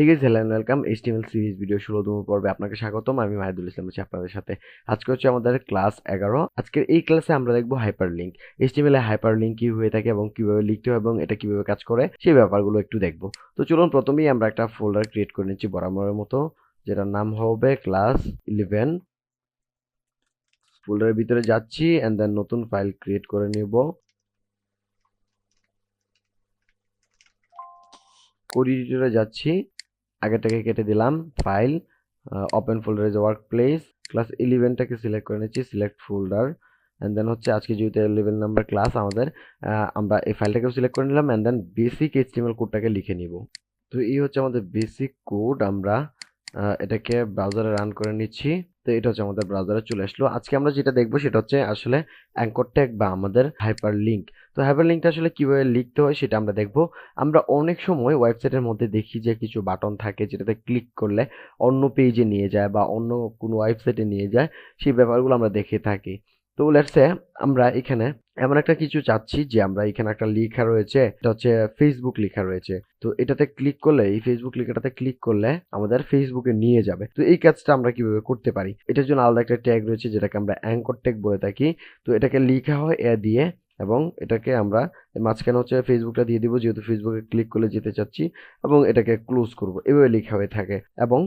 ঠিক আছে, hello and welcome HTML series video ১৬তম পর্বে আপনাকে স্বাগতম। আমি মাহিদুল ইসলাম আছি আপনাদের সাথে। আজকে হচ্ছে আমাদের ক্লাস ১১। আজকের এই ক্লাসে আমরা দেখব হাইপারলিংক। এইচটিএমএল এ হাইপারলিংক কি হয়ে থাকে এবং কিভাবে লিখতে হয় এবং এটা কিভাবে কাজ করে সেই ব্যাপারগুলো একটু দেখব। তো চলুন প্রথমেই আমরা একটা ফোল্ডার ক্রিয়েট করে নিচ্ছি বরাবরের মতো, যেটার নাম হবে ক্লাস 11। ফোল্ডারের ভিতরে যাচ্ছি এন্ড দেন নতুন ফাইল ক্রিয়েট করে নিব। কোড এডিটরে যাচ্ছি, আগেরটাকে কেটে দিলাম, ফাইল, ওপেন ফোল্ডারে যে ওয়ার্ক প্লেস, ক্লাস 11টাকে সিলেক্ট করে নিচ্ছি, সিলেক্ট ফোল্ডার অ্যান্ড দেন হচ্ছে আজকে যেহেতু 11 নাম্বার ক্লাস আমাদের, আমরা এই ফাইলটাকেও সিলেক্ট করে নিলাম অ্যান্ড দেন বেসিক এইচটিএমএল কোডটাকে লিখে নিব। তো এই হচ্ছে আমাদের বেসিক কোড। আমরা এটাকে ব্রাউজারে রান করে নিচ্ছি। তো এটা হচ্ছে আমাদের ব্রাউজারে চলে আসলো। আজকে আমরা যেটা দেখবো সেটা হচ্ছে আসলে অ্যাঙ্কর ট্যাগ বা আমাদের হাইপার লিঙ্ক। তো হাইপার লিঙ্কটা আসলে কিভাবে লিখতে হয় সেটা আমরা দেখবো। আমরা অনেক সময় ওয়েবসাইটের মধ্যে দেখি যে কিছু বাটন থাকে যেটাতে ক্লিক করলে অন্য পেজে নিয়ে যায় বা অন্য কোনো ওয়েবসাইটে নিয়ে যায়, সেই ব্যাপারগুলো আমরা দেখে থাকি। তো লেটস সে আমরা এখানে এমন একটা কিছু চাচ্ছি যে আমরা এখানে একটা লেখা রয়েছে, এটা হচ্ছে ফেসবুক লেখা রয়েছে। তো এটাতে ক্লিক করলে, এই ফেসবুক লেখাটাতে ক্লিক করলে আমাদের ফেসবুকে নিয়ে যাবে। তো এই কাজটা আমরা কিভাবে করতে পারি, এটার জন্য আলাদা একটা ট্যাগ রয়েছে যেটাকে আমরা অ্যাঙ্কর ট্যাগ বলে থাকি। তো এটাকে লেখা হয় এ দিয়ে এবং এটাকে আমরা মাঝখানে হচ্ছে ফেসবুকটা দিয়ে দিব, যেহেতু ফেসবুকে ক্লিক করলে যেতে চাচ্ছি, এবং এটাকে ক্লোজ করব, এভাবে লেখা হয়ে থাকে। এবং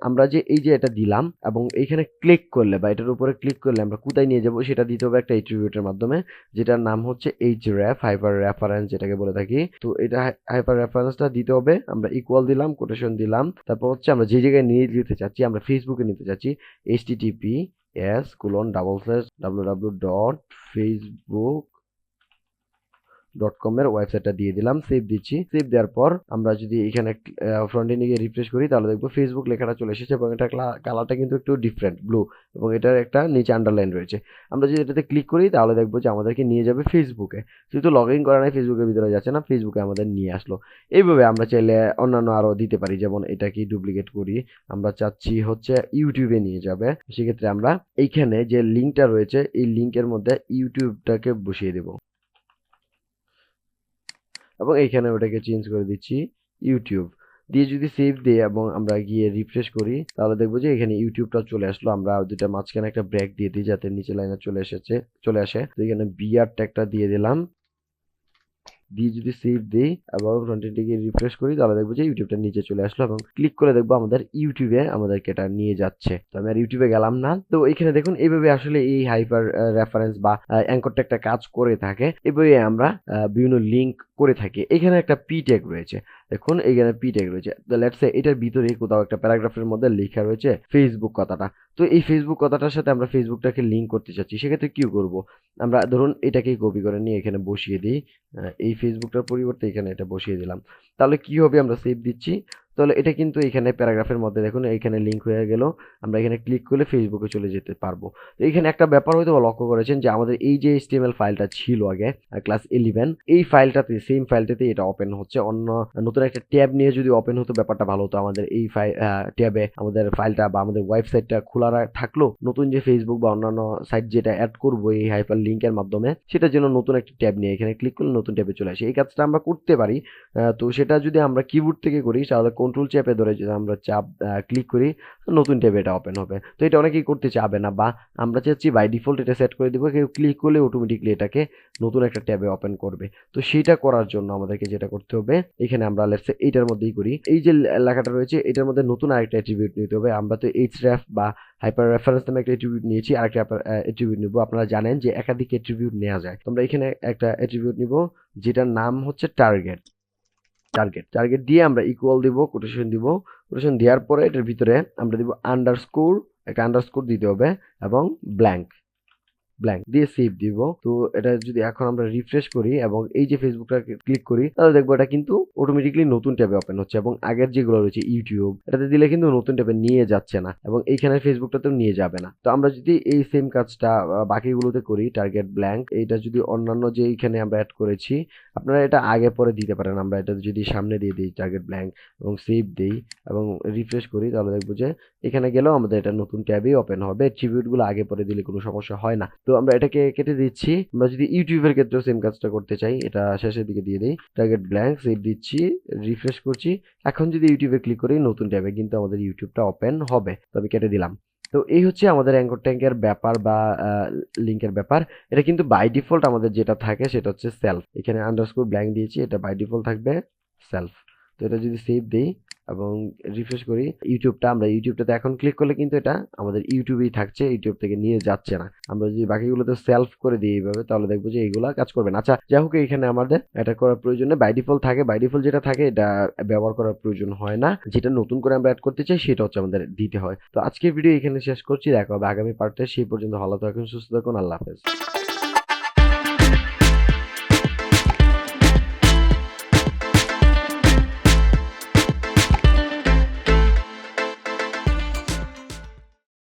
আমরা যে এই যে এটা দিলাম এবং এইখানে ক্লিক করলে বা এটার উপরে ক্লিক করলে আমরা কোথায় নিয়ে যাব সেটা দিতে হবে একটা অ্যাট্রিবিউটের মাধ্যমে, যেটার নাম হচ্ছে href, হাইপার রেফারেন্স যেটাকে বলে থাকি। তো এটা হাইপার রেফারেন্সটা দিতে হবে। আমরা ইকুয়াল দিলাম, কোটেশন দিলাম, তারপর হচ্ছে আমরা যে জায়গায় নিয়ে যেতে চাচ্ছি, আমরা ফেসবুকে নিতে চাচ্ছি, https://www.facebook .com এর ওয়েবসাইটটা দিয়ে দিলাম, সেভ দিচ্ছি। সেভ দেওয়ার পর আমরা যদি এখানে ফ্রন্ট এন্ডে গিয়ে রিফ্রেশ করি তাহলে দেখবো ফেসবুক লেখাটা চলে এসেছে এবং এটা কালারটা কিন্তু একটু ডিফারেন্ট ব্লু এবং এটার একটা নিচে আন্ডারলাইন রয়েছে। আমরা যদি এটাতে ক্লিক করি তাহলে দেখবো যে আমাদেরকে নিয়ে যাবে ফেসবুকে। যেহেতু লগ ইন করা নাই, ফেসবুকের ভিতরে যাচ্ছে না, ফেসবুকে আমাদের নিয়ে আসলো। এইভাবে আমরা চাইলে অন্যান্য আরও দিতে পারি, যেমন এটা কি ডুপ্লিকেট করি, আমরা চাচ্ছি হচ্ছে ইউটিউবে নিয়ে যাবে, সেক্ষেত্রে আমরা এইখানে যে লিঙ্কটা রয়েছে এই লিঙ্কের মধ্যে ইউটিউবটাকে বসিয়ে দেবো এবং এইখানে ওটাকে চেঞ্জ করে দিচ্ছি ইউটিউব দিয়ে। যদি সেভ দিই এবং আমরা গিয়ে রিফ্রেশ করি তাহলে দেখবো যে এখানে ইউটিউবটা চলে আসলো। আমরা দুইটা মাঝখানে একটা ব্রেক দিয়ে দিই যাতে নিচে লাইনে চলে আসে। তো এখানে বিআর ট্যাগটা দিয়ে দিলাম, দিয়ে যদি সেভ দিই এবং ফ্রন্ট এন্ডে গিয়ে রিফ্রেশ করি তাহলে দেখবো যে ইউটিউবটা নিচে চলে আসলো এবং ক্লিক করে দেখবো আমাদের ইউটিউবে আমাদেরকে এটা নিয়ে যাচ্ছে। তো আমি আর ইউটিউবে গেলাম না। তো এখানে দেখুন এইভাবে আসলে এই হাইপার রেফারেন্স বা অ্যাঙ্কর ট্যাগটা কাজ করে থাকে। এভাবে আমরা বিভিন্ন লিঙ্ক করে থাকি। এখানে একটা পি ট্যাগ রয়েছে, দেখুন এখানে পি ট্যাগ রয়েছে। তো লেটস সে এটার ভিতরে কোথাও একটা প্যারাগ্রাফের মধ্যে লেখা রয়েছে ফেসবুক কথাটা। তো এই ফেসবুক কথাটার সাথে আমরা ফেসবুকটাকে লিঙ্ক করতে চাচ্ছি, সেক্ষেত্রে কি করব, আমরা ধরুন এটাকেই কপি করে নিয়ে এখানে বসিয়ে দিই। এই ফেসবুকটার পরিবর্তে এখানে এটা বসিয়ে দিলাম। তাহলে কি হবে, আমরা সেভ দিচ্ছি। তাহলে এটা কিন্তু এখানে প্যারাগ্রাফের মধ্যে দেখুন এখানে লিঙ্ক হয়ে গেল। আমরা এখানে ক্লিক করলে ফেসবুকে চলে যেতে পারবো। তো এখানে একটা ব্যাপার হয়তো লক্ষ্য করেছেন যে আমাদের এই যে এইচটিএমএল ফাইলটা ছিল আগে ক্লাস 11, এই ফাইলটাতে সেম ফাইলটাতে এটা ওপেন হচ্ছে। অন্য নতুন একটা ট্যাব নিয়ে যদি ওপেন হতো ব্যাপারটা ভালো হতো। আমাদের এই ট্যাবে আমাদের ফাইলটা বা আমাদের ওয়েবসাইটটা খোলা থাকলো, নতুন যে ফেসবুক বা অন্যান্য সাইট যেটা অ্যাড করবো এই হাইপার লিঙ্কের মাধ্যমে, সেটার জন্য নতুন একটা ট্যাব নিয়ে এখানে ক্লিক করলে নতুন ট্যাবে চলে আসে। এই কাজটা আমরা করতে পারি। তো সেটা যদি আমরা কিবোর্ড থেকে করি তাহলে কন্ট্রোল চেপে ধরে যদি আমরা ক্লিক করি নতুন ট্যাবে এটা ওপেন হবে। তো এটা অনেকেই করতে চাবে না, বা আমরা চাচ্ছি বাই ডিফল্ট এটা সেট করে দিব, কেউ ক্লিক করলে অটোমেটিকলি এটাকে নতুন একটা ট্যাবে ওপেন করবে। তো সেটা করার জন্য আমাদেরকে যেটা করতে হবে, এখানে আমরা লেটস সে এইটার মধ্যেই করি, এই যে লেখাটা রয়েছে এটার মধ্যে নতুন আরেকটা অ্যাট্রিবিউট নিতে হবে। আমরা তো href বা হাইপার রেফারেন্স নামে একটা অ্যাট্রিবিউট নিয়েছি, আরেকটা অ্যাট্রিবিউট নিব। আপনারা জানেন যে একাধিক অ্যাট্রিবিউট নেওয়া যায়। তো আমরা এখানে একটা অ্যাট্রিবিউট নিব যেটার নাম হচ্ছে টার্গেট। টার্গেট দিয়ে আমরা ইকুয়াল দিব, কোটেশন দিব। কোটেশন দেওয়ার পরে এটার ভিতরে আমরা দিব আন্ডারস্কোর, একটা আন্ডারস্কোর দিতে হবে এবং ব্ল্যাঙ্ক দিয়ে সেভ দিব। তো এটা যদি এখন আমরা রিফ্রেশ করি এবং এই যে ফেসবুকটা ক্লিক করি তাহলে দেখবো এটা কিন্তু অটোমেটিকলি নতুন ট্যাবে ওপেন হচ্ছে এবং আগের যেগুলো রয়েছে ইউটিউব এটাতে দিলে কিন্তু নতুন ট্যাবে নিয়ে যাচ্ছে না এবং এইখানে ফেসবুকটাতেও নিয়ে যাবে না। তো আমরা যদি এই সেম কাজটা বাকিগুলোতে করি, টার্গেট ব্ল্যাঙ্ক, এইটা যদি অন্যান্য যে এইখানে আমরা অ্যাড করেছি আপনারা এটা আগে পরে দিতে পারেন। আমরা এটা যদি সামনে দিয়ে দিই টার্গেট ব্ল্যাঙ্ক এবং সেভ দিই এবং রিফ্রেশ করি তাহলে দেখবো যে এখানে গেলেও আমাদের এটা নতুন ট্যাবে ওপেন হবে। অ্যাট্রিবিউটগুলো আগে পরে দিলে কোনো সমস্যা হয় না। তো আমরা এটাকে কেটে দিচ্ছি। আমরা যদি ইউটিউবের ক্ষেত্রেও সেম কাজটা করতে চাই, এটা শেষের দিকে দিয়ে দিই, টার্গেট ব্ল্যাঙ্ক, সেভ দিচ্ছি, রিফ্রেশ করছি। এখন যদি ইউটিউবে ক্লিক করি নতুন ট্যাবে কিন্তু আমাদের ইউটিউবটা ওপেন হবে। তো আমি কেটে দিলাম। তো এই হচ্ছে আমাদের অ্যাঙ্কর ট্যাঙ্কের ব্যাপার বা লিঙ্কের ব্যাপার। এটা কিন্তু বাই ডিফল্ট আমাদের যেটা থাকে সেটা হচ্ছে সেলফ। এখানে আন্ডারস্কোর ব্ল্যাঙ্ক দিয়েছি, এটা বাই ডিফল্ট থাকবে সেলফ। তো এটা যদি সেভ দিই এবং রিফ্রেশ করি আমরা ইউটিউবটাতে এখন ক্লিক করলে কিন্তু এটা আমাদের ইউটিউবেই থাকছে, ইউটিউব থেকে নিয়ে যাচ্ছে না। আমরা যদি বাকিগুলোতে সেলফ করে দিই এইভাবে তাহলে দেখবো যে এইগুলা কাজ করবে না। আচ্ছা যাই হোক, এখানে আমাদের এটা করার প্রয়োজন নেই, বাই ডিফল্ট থাকে, বাই ডিফল্ট যেটা থাকে এটা ব্যবহার করার প্রয়োজন হয় না। যেটা নতুন করে আমরা অ্যাড করতে চাই সেটা হচ্ছে আমাদের দিতে হয়। তো আজকের ভিডিও এখানে শেষ করছি, দেখা হবে আগামী পার্টে। সেই পর্যন্ত ভালো থাকুন, সুস্থ থাকুন, আল্লাহ হাফেজ।